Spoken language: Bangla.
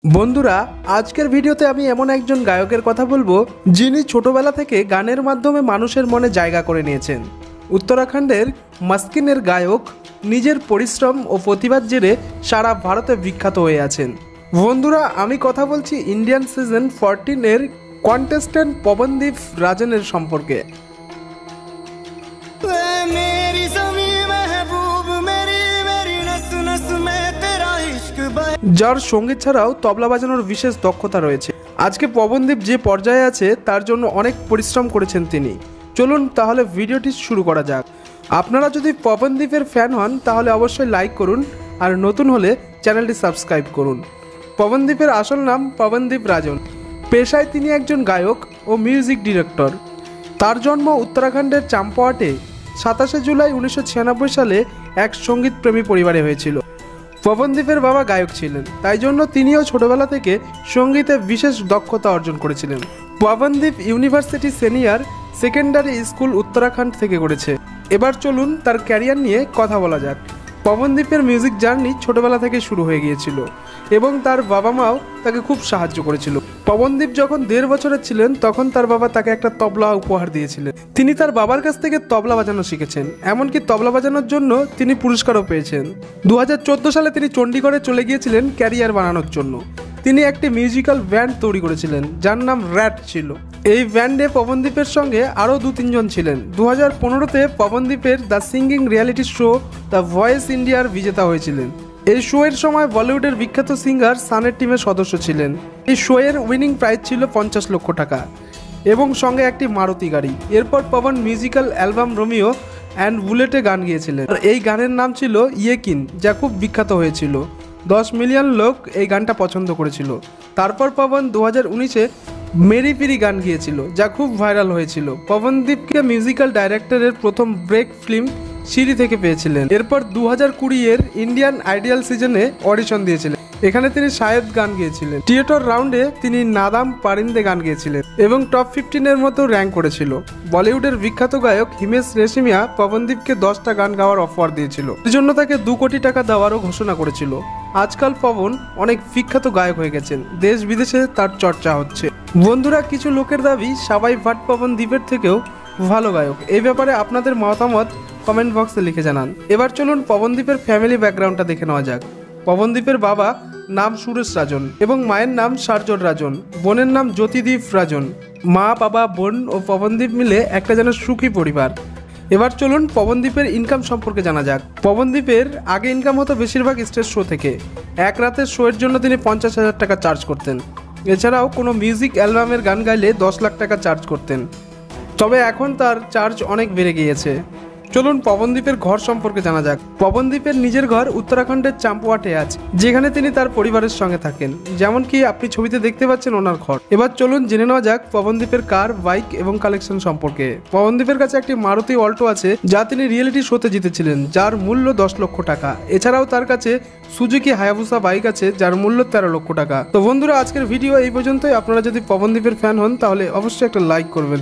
বন্ধুরা, আজকের ভিডিওতে আমি এমন একজন গায়কের কথা বলবো যিনি ছোটবেলা থেকে গানের মাধ্যমে মানুষের মনে জায়গা করে নিয়েছেন। উত্তরাখণ্ডের মাস্কিনের গায়ক নিজের পরিশ্রম ও প্রতিভার জেরে সারা ভারতে বিখ্যাত হয়ে আছেন। বন্ধুরা, আমি কথা বলছি ইন্ডিয়ান সিজন 14 কন্টেস্ট্যান্ট পবনদীপ রাজনের সম্পর্কে। যার সঙ্গীত ছাড়াও তবলা বাজানোর বিশেষ দক্ষতা রয়েছে। আজকে পবনদীপ যে পর্যায়ে আছে তার জন্য অনেক পরিশ্রম করেছেন তিনি। চলুন তাহলে ভিডিওটি শুরু করা যাক। আপনারা যদি পবনদীপের ফ্যান হন তাহলে অবশ্যই লাইক করুন, আর নতুন হলে চ্যানেলটি সাবস্ক্রাইব করুন। পবনদীপের আসল নাম পবনদীপ রাজন। পেশায় তিনি একজন গায়ক ও মিউজিক ডিরেক্টর। তার জন্ম উত্তরাখণ্ডের চাম্পাওয়াটে 27 জুলাই 1996 সালে এক সঙ্গীতপ্রেমী পরিবারে হয়েছিল। পবনদীপের বাবা গায়ক ছিলেন, তাই জন্য তিনিও ছোটবেলা থেকে সঙ্গীতে বিশেষ দক্ষতা অর্জন করেছিলেন। Pawandeep university senior secondary school Uttarakhand থেকে করেছে। এবার চলুন তার ক্যারিয়ার নিয়ে কথা বলা যাক। পবনদীপের মিউজিক জার্নি ছোটবেলা থেকে শুরু হয়ে গিয়েছিল এবং তার বাবা মাও তাকে খুব সাহায্য করেছিল। পবনদীপ যখন 1.5 বছরের ছিলেন তখন তার বাবা তাকে একটা তবলা উপহার দিয়েছিলেন। তিনি তার বাবার কাছ থেকে তবলা বাজানো শিখেছেন, এমনকি তবলা বাজানোর জন্য তিনি পুরস্কারও পেয়েছেন। 2014 সালে তিনি চণ্ডীগড়ে চলে গিয়েছিলেন ক্যারিয়ার বানানোর জন্য। তিনি একটি মিউজিক্যাল ব্যান্ড তৈরি করেছিলেন যার নাম র্যাট ছিল। এই ব্যান্ডে পবনদীপের সঙ্গে আরও 2-3 জন ছিলেন। 2015-তে পবনদীপের the singing reality show the voice ইন্ডিয়ার বিজেতা হয়েছিলেন। এই শো এর সময় বলিউডের বিখ্যাত সিঙ্গার সানের টিমের সদস্য ছিলেন। এই শো এর উইনিং প্রাইজ ছিল 50 লক্ষ টাকা এবং সঙ্গে একটি মারুতি গাড়ি। এরপর Pawan musical album Romeo and বুলেটে গান গিয়েছিলেন। এই গানের নাম ছিল ইয়েকিন, যা খুব বিখ্যাত হয়েছিল। 10 মিলিয়ন লোক এই গানটা পছন্দ করেছিল। তারপর পবন 2019-এ মেরি পিরি গান গিয়েছিল, যা খুব ভাইরাল হয়েছিল। পবনদীপকে মিউজিক্যাল ডাইরেক্টরের প্রথম ব্রেক ফিল্ম সিঁড়ি থেকে পেয়েছিলেন। এরপর 2020-এর ইন্ডিয়ান আইডল সিজনে অডিশন দিয়েছিলেন। এখানে তিনি শায়দ গান গিয়েছিলেন। থিয়েটার রাউন্ডে তিনি নাদাম পারিন্দে গান গিয়েছিলেন এবং টপ 15-এর মতো র্যাঙ্ক করেছিল। বলিউডের বিখ্যাত গায়ক হিমেশ রেশমিয়া পবনদীপকে 10টা গান গাওয়ার অফার দিয়েছিল, এর জন্য তাকে 2 কোটি টাকা দেওয়ারও ঘোষণা করেছিল। আজকাল পবন অনেক বিখ্যাত গায়ক হয়ে গেছেন, দেশ বিদেশে তার চর্চা হচ্ছে। বন্ধুরা, কিছু লোকের দাবি সাবাই ভাট পবনদীপের থেকেও ভালো গায়ক। এই ব্যাপারে আপনাদের মতামত কমেন্ট বক্সে লিখে জানান। এবার চলুন পবনদীপের ফ্যামিলি ব্যাকগ্রাউন্ডটা দেখে নেওয়া যাক। পবনদীপের বাবা নাম সুরেশ রাজন এবং মায়ের নাম সারজর রাজন। বোনের নাম জ্যোতিদীপ রাজন। মা, বাবা, বোন ও পবনদীপ মিলে একটা যেন সুখী পরিবার। এবার চলুন পবনদীপের ইনকাম সম্পর্কে জানা যাক। পবনদীপের আগে ইনকাম হতো বেশিরভাগ স্টেজ শো থেকে। এক রাতের শো এর জন্য তিনি 50,000 টাকা চার্জ করতেন। এছাড়াও কোনো মিউজিক অ্যালবামের গান গাইলে 10 লাখ টাকা চার্জ করতেন। তবে এখন তার চার্জ অনেক বেড়ে গিয়েছে। চলুন পবনদীপের ঘর সম্পর্কে জানা যাক। পবনদীপের নিজের ঘর উত্তরাখণ্ডের চাম্পাওয়াটে আছে, যেখানে তিনি তার পরিবারের সঙ্গে থাকেন, যেমন কি আপনি ছবিতে দেখতে পাচ্ছেন ওনার ঘর। এবার চলুন জেনে নেওয়া যাক পবনদীপের কার, বাইক এবং কালেকশন সম্পর্কে। পবনদীপের কাছে একটি মারুতি অল্টো আছে, যা তিনি রিয়েলিটি শোতে জিতেছিলেন, যার মূল্য 10 লক্ষ টাকা। এছাড়াও তার কাছে সুজুকি হায়াবুসা বাইক আছে, যার মূল্য 13 লক্ষ টাকা। তো বন্ধুরা, আজকের ভিডিও এই পর্যন্তই। আপনারা যদি পবনদীপের ফ্যান হন তাহলে অবশ্যই একটা লাইক করবেন।